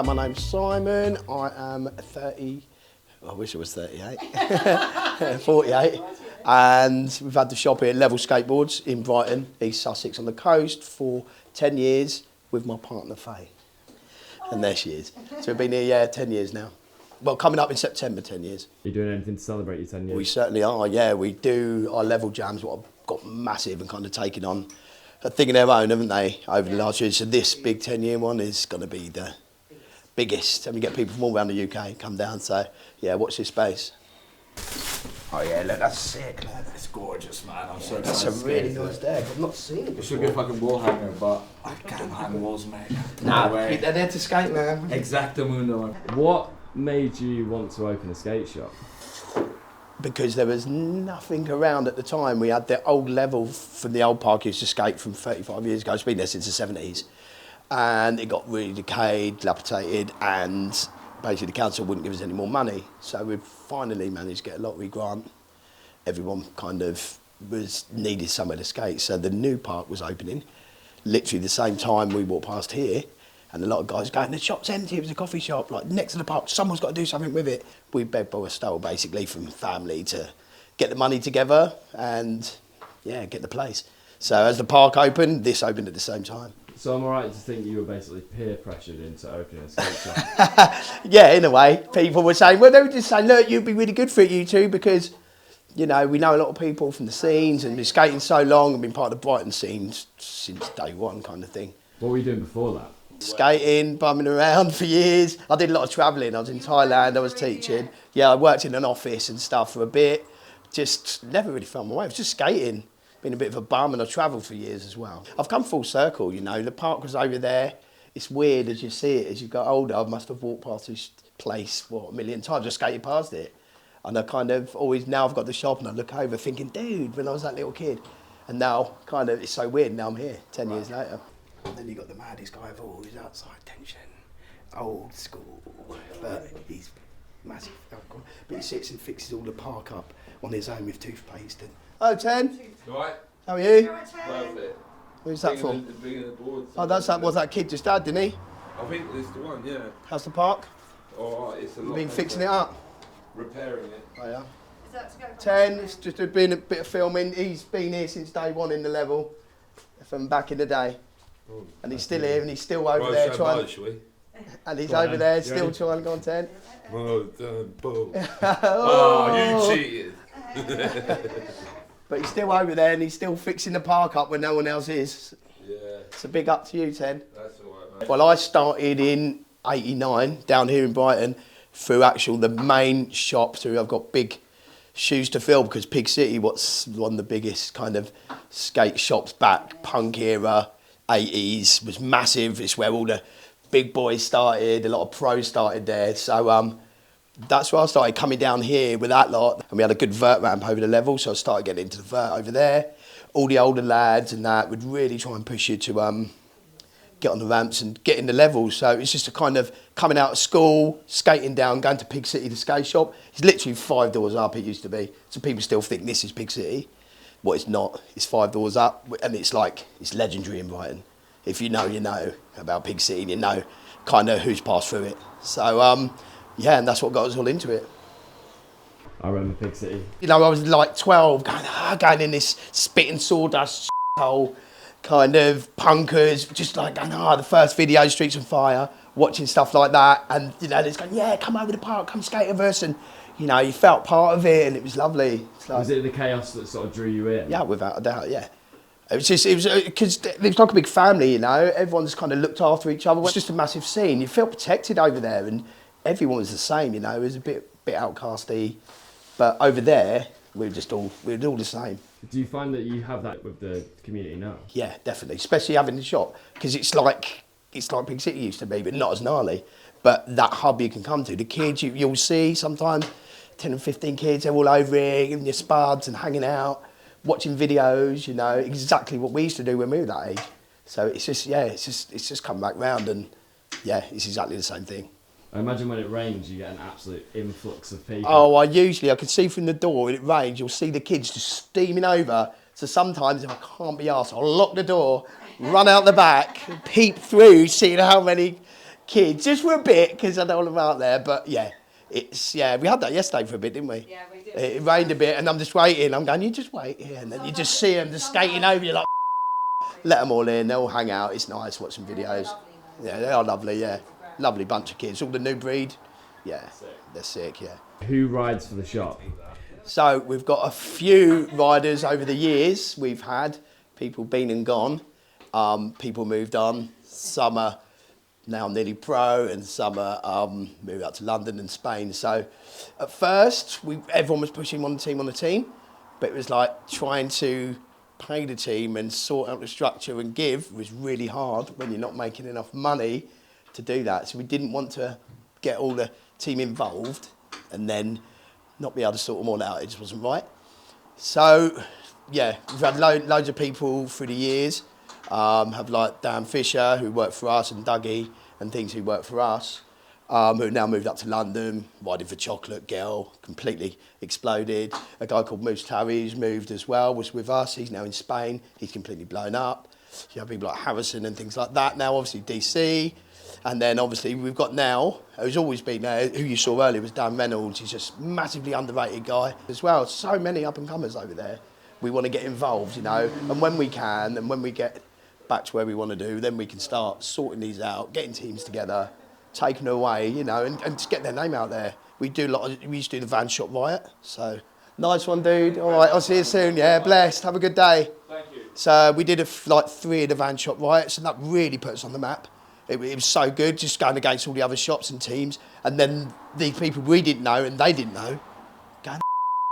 my name's Simon. I am 30, I wish I was 38, 48. And we've had the shop here, Level Skateboards in Brighton, East Sussex on the coast for 10 years with my partner Fay. And there she is. So we've been here, yeah, 10 years now. Well, coming up in September, 10 years. Are you doing anything to celebrate your 10 years? We certainly are, yeah. We do our level jams, what have got massive and kind of taken on a thing of their own, haven't they, over the last year. So this big 10-year one is going to be the biggest. And we get people from all around the UK come down, so yeah, watch this space. Oh yeah, look, that's sick. Look. It's gorgeous, man. I'm so That's a really nice deck. I've not seen it before. It should be a fucking wall hanger, but I can't hang walls, mate. Nah, they're there to skate, man. Exactamundo. What made you want to open a skate shop? Because there was nothing around at the time. We had the old level from the old park used to skate from 35 years ago. It's been there since the 70s. And it got really decayed, dilapidated, and basically the council wouldn't give us any more money. So we finally managed to get a lottery grant. Everyone kind of needed somewhere to skate. So the new park was opening, literally the same time we walked past here. And a lot of guys going, the shop's empty, it was a coffee shop, like next to the park, someone's got to do something with it. We begged, borrowed, stole basically from family to get the money together and, yeah, get the place. So as the park opened, this opened at the same time. So I'm alright to think you were basically peer pressured into opening a skate shop? Yeah, in a way. People were saying, well, they were just saying, look, you'd be really good for it, you two, because, you know, we know a lot of people from the scenes and been skating so long and been part of the Brighton scenes since day one kind of thing. What were you doing before that? Skating, bumming around for years. I did a lot of travelling. I was in Thailand, I was teaching. Yeah, I worked in an office and stuff for a bit. Just never really found my way. It was just skating. Been a bit of a bum and I travelled for years as well. I've come full circle, you know. The park was over there. It's weird as you see it. As you got older, I must have walked past this place, what, a million times. I skated past it. And I kind of always, now I've got the shop and I look over thinking, dude, when I was that little kid. And now, kind of, it's so weird. Now I'm here, 10 years later. And then you got the maddest guy of all, who's outside tension, old school, but he's massive. But he sits and fixes all the park up on his own with toothpaste. And oh, 10. You alright? How are you? Perfect. Who's that from? Bringing the boards. Oh, that's that. Was that kid just had, didn't he? I think it's the one, yeah. How's the park? Oh, it's a lot. You've been fixing it up. Repairing it. Oh yeah. Is that to go 10. It's just been a bit of filming. He's been here since day one in the level, from back in the day. Oh, And he's still here, and he's still over there trying. And he's over there still trying to go on 10. Well done, Bo. Oh, you cheated. But he's still over there, and he's still fixing the park up when no one else is. Yeah. It's a big up to you, 10. That's alright, mate. Well, I started in '89 down here in Brighton through the main shop. Through I've got big shoes to fill because Pig City, what's one of the biggest kind of skate shops back, punk era. 80s was massive. It's where all the big boys started. A lot of pros started there. So that's where I started coming down here with that lot. And we had a good vert ramp over the level, so I started getting into the vert over there. All the older lads and that would really try and push you to get on the ramps and get in the levels. So it's just a kind of coming out of school, skating down, going to Pig City, the skate shop. It's literally 5 doors up, it used to be. So people still think this is Pig City. What it's not, it's 5 doors up, and it's like, it's legendary in Brighton. If you know, you know about Pig City, and you know kind of who's passed through it. So, yeah, and that's what got us all into it. I remember Pig City. You know, I was like 12, going in this spitting sawdust hole, kind of punkers, just like going, the first video, Streets on Fire, watching stuff like that, and, you know, it's going, yeah, come over the park, come skate with us, and, you know, you felt part of it, and it was lovely. Like, was it the chaos that sort of drew you in? Yeah, without a doubt, yeah. It was because it was like a big family, you know. Everyone's kind of looked after each other. It was just a massive scene. You felt protected over there, and everyone was the same, you know. It was a bit outcasty, but over there we were all the same. Do you find that you have that with the community now? Yeah, definitely, especially having the shop, because it's like Pig City used to be, but not as gnarly. But that hub you can come to, the kids you'll see sometimes 10 and 15 kids, they're all over here, giving you spuds and hanging out, watching videos, you know, exactly what we used to do when we were that age. So it's just, yeah, it's just come back round, and yeah, it's exactly the same thing. I imagine when it rains, you get an absolute influx of people. Oh, I can see from the door when it rains, you'll see the kids just steaming over. So sometimes if I can't be arsed, I'll lock the door, run out the back, peep through, seeing how many kids, just for a bit, because I don't want them out there. But yeah, we had that yesterday for a bit, didn't we? Yeah, we did. It rained a bit, and I'm just waiting. I'm going, you just wait here, and then you just see them just skating over you like. Let them all in. They all hang out. It's nice watching videos. Yeah, they are lovely. Yeah, lovely bunch of kids. All the new breed. Yeah, they're sick. Yeah. Who rides for the shop? So we've got a few riders over the years. We've had people been and gone. People moved on. Some are now nearly pro, and some are moved out to London and Spain. So at first, everyone was pushing on the team, but it was like trying to pay the team and sort out the structure and give was really hard when you're not making enough money to do that. So we didn't want to get all the team involved and then not be able to sort them all out. It just wasn't right. So yeah, we've had loads of people through the years. Have like Dan Fisher, who worked for us, and Dougie and things who worked for us, who now moved up to London, riding for Chocolate Girl, completely exploded. A guy called Moose Tarry, who's moved as well, was with us. He's now in Spain. He's completely blown up. You have people like Harrison and things like that now, obviously DC. And then obviously we've got now, who's always been there, who you saw earlier was Dan Reynolds. He's just massively underrated guy as well. So many up and comers over there. We want to get involved, you know, and when we can, and when we get back to where we want to do, then we can start sorting these out, getting teams together, taking them away, you know, and just get their name out there. We used to do the Vans Shop Riot, so nice one, dude. All right, I'll see you soon. Yeah, blessed. Have a good day. Thank you. So we did like 3 of the Vans Shop Riots, and that really put us on the map. It was so good, just going against all the other shops and teams, and then the people we didn't know and they didn't know, going,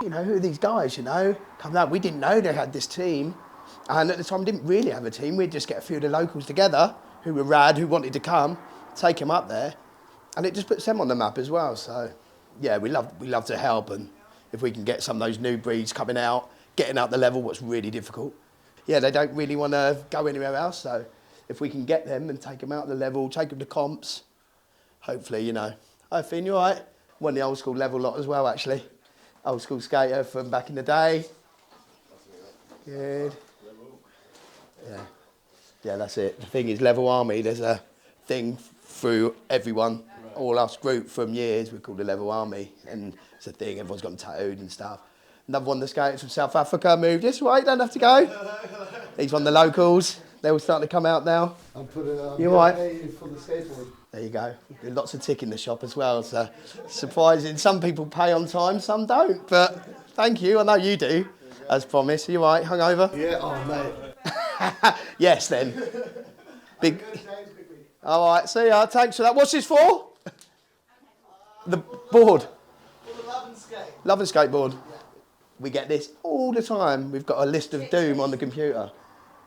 you know, who are these guys, you know? Come out, we didn't know they had this team. And at the time, we didn't really have a team. We'd just get a few of the locals together who were rad, who wanted to come, take them up there. And it just puts them on the map as well. So, yeah, we love to help. And if we can get some of those new breeds coming out, getting out the level, what's really difficult. Yeah, they don't really want to go anywhere else. So if we can get them and take them out the level, take them to comps, hopefully, you know. Hi, Finn, you all right? Won the old school level lot as well, actually. Old school skater from back in the day. Good. Yeah, that's it. The thing is, Level Army, there's a thing through everyone, all us group from years, we're called the Level Army, and it's a thing, everyone's got them tattooed and stuff. Another one of the skaters from South Africa moved this way, don't have to go. He's one of the locals, they're all starting to come out now. I'm putting you right? for the skateboard. There you go. There's lots of tick in the shop as well, so surprising. Some people pay on time, some don't, but thank you, I know you do, as promised. Are you right, hungover? Yeah, oh mate. Yes, then. Big. All right, see ya. Thanks for that. What's this for? The board. For the Love and Skate. Love and Skateboard. We get this all the time. We've got a list of doom on the computer.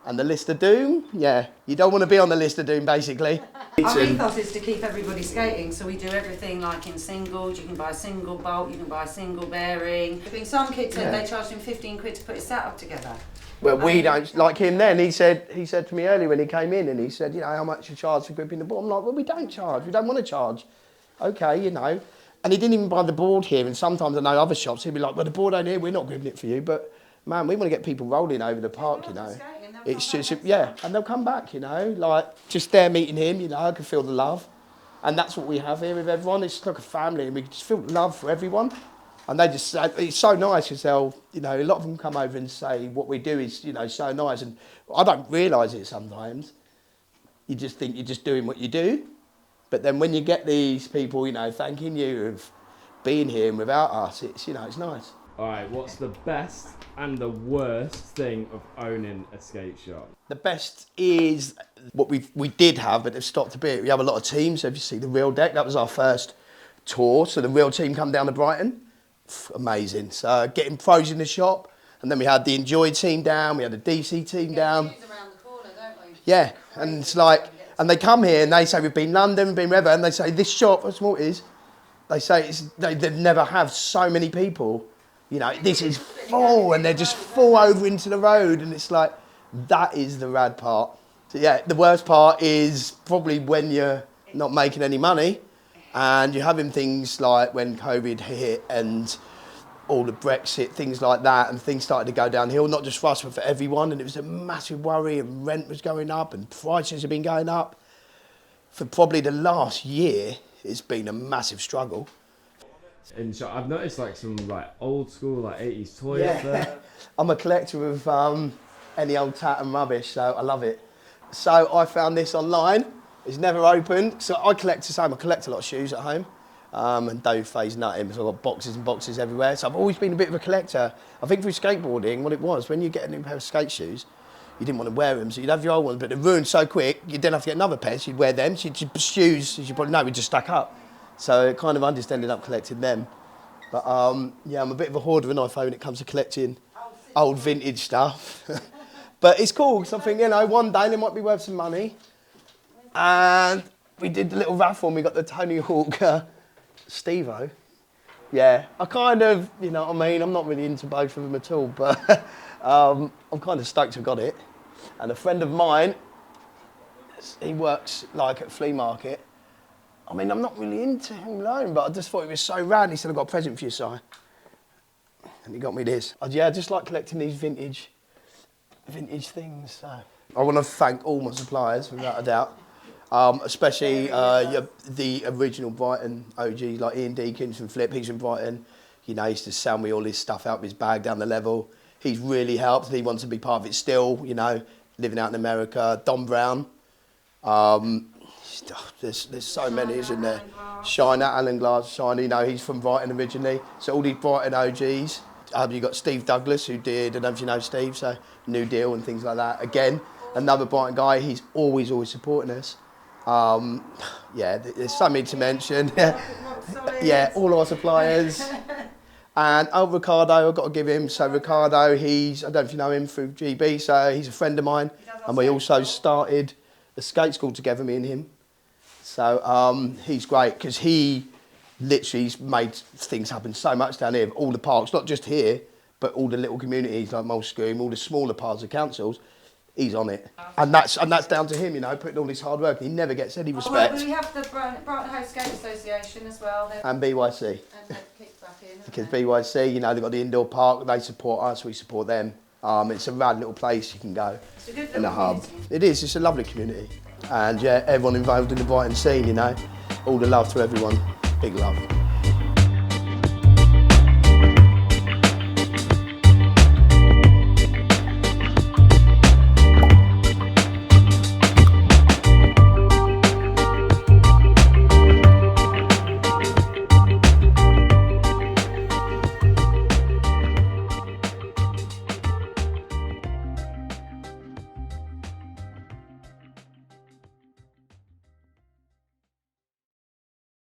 And the list of doom, yeah, you don't want to be on the list of doom, basically. Our ethos is to keep everybody skating, so we do everything like in singles. You can buy a single bolt, you can buy a single bearing. I think some kids said they charged him 15 quid to put his setup together. Well, we don't, like him then, he said to me earlier when he came in, and he said, you know, how much you charge for gripping the board? I'm like, well, we don't charge, we don't want to charge. Okay, you know. And he didn't even buy the board here, and sometimes I know other shops, he'd be like, well, the board ain't here, we're not gripping it for you, but man, we want to get people rolling over the park, you know. It's just, yeah, and they'll come back, you know, like, just there meeting him, you know, I can feel the love. And that's what we have here with everyone, it's like a family, and we just feel love for everyone. And they just, it's so nice because they'll, you know, a lot of them come over and say what we do is, you know, so nice. And I don't realise it sometimes. You just think you're just doing what you do. But then when you get these people, you know, thanking you of being here and without us, it's, you know, it's nice. All right, what's the best and the worst thing of owning a skate shop? The best is what we did have, but they've stopped a bit. We have a lot of teams. So if you see the Real Deck, that was our first tour. So the Real team come down to Brighton. Amazing. So getting pros in the shop, and then we had the Enjoy team down, we had the DC team down. Around the corner, don't we? Yeah, and it's like, and they come here and they say we've been London, we've been wherever, and they say this shop, that's what it is. They say they've never have so many people. You know, this is full, and they just fall over into the road, and it's like, that is the rad part. So yeah, the worst part is probably when you're not making any money. And you're having things like when COVID hit and all the Brexit, things like that, and things started to go downhill, not just for us, but for everyone. And it was a massive worry, and rent was going up, and prices have been going up. for probably the last year, it's been a massive struggle. In shop, I've noticed like some like old school like 80s toys there. I'm a collector of any old tat and rubbish, so I love it. So I found this online. It's never opened. So I collect the same. I collect a lot of shoes at home. And Dave Fay's nutting, so I've got boxes and boxes everywhere. So I've always been a bit of a collector. I think through skateboarding, what it was, when you get a new pair of skate shoes, you didn't want to wear them, so you'd have your old ones, but they ruined so quick, you'd then have to get another pair, so you'd wear them. So your shoes, as you probably know, would just stack up. So it kind of, I just ended up collecting them. But yeah, I'm a bit of a hoarder and iPhone when it comes to collecting old vintage stuff. But it's cool, because I think, you know, one day they might be worth some money. And we did the little raffle and we got the Tony Hawk Steve-O. Yeah, I kind of, you know what I mean, I'm not really into both of them at all, but I'm kind of stoked I've got it. And a friend of mine, he works like at a flea market. I mean, I'm not really into him alone, but I just thought it was so rad. He said, I've got a present for you, Si. And he got me this. Yeah, I just like collecting these vintage things. So. I want to thank all my suppliers, without a doubt. Especially the original Brighton OGs, like Ian Deakins from Flip, he's from Brighton. You know, he used to sell me all his stuff out of his bag down the level. He's really helped. He wants to be part of it still, you know, living out in America. Don Brown. There's so many, isn't there? Shiner, Alan Glass, Shiner, you know, he's from Brighton originally. So all these Brighton OGs. You've got Steve Douglas, who did, I don't know if you know Steve, so New Deal and things like that. Again, another Brighton guy, he's always supporting us. Yeah, there's so many to mention. Yeah, all our suppliers. And Ricardo, I've got to give him. So Ricardo, I don't know if you know him through GB, so he's a friend of mine. And we also started a skate school together, me and him. So he's great, because he literally's made things happen so much down here. All the parks, not just here, but all the little communities like Mulscombe, all the smaller parts of councils. He's on it, and that's down to him, you know, putting all this hard work. He never gets any respect. Well, we have the Brighton House Skate Association as well. And BYC. And they've kicked back in. Because BYC, you know, they've got the indoor park. They support us. We support them. It's a rad little place you can go. It's a good in a hub. community. It is. It's a lovely community, and yeah, everyone involved in the Brighton scene, you know, all the love to everyone. Big love.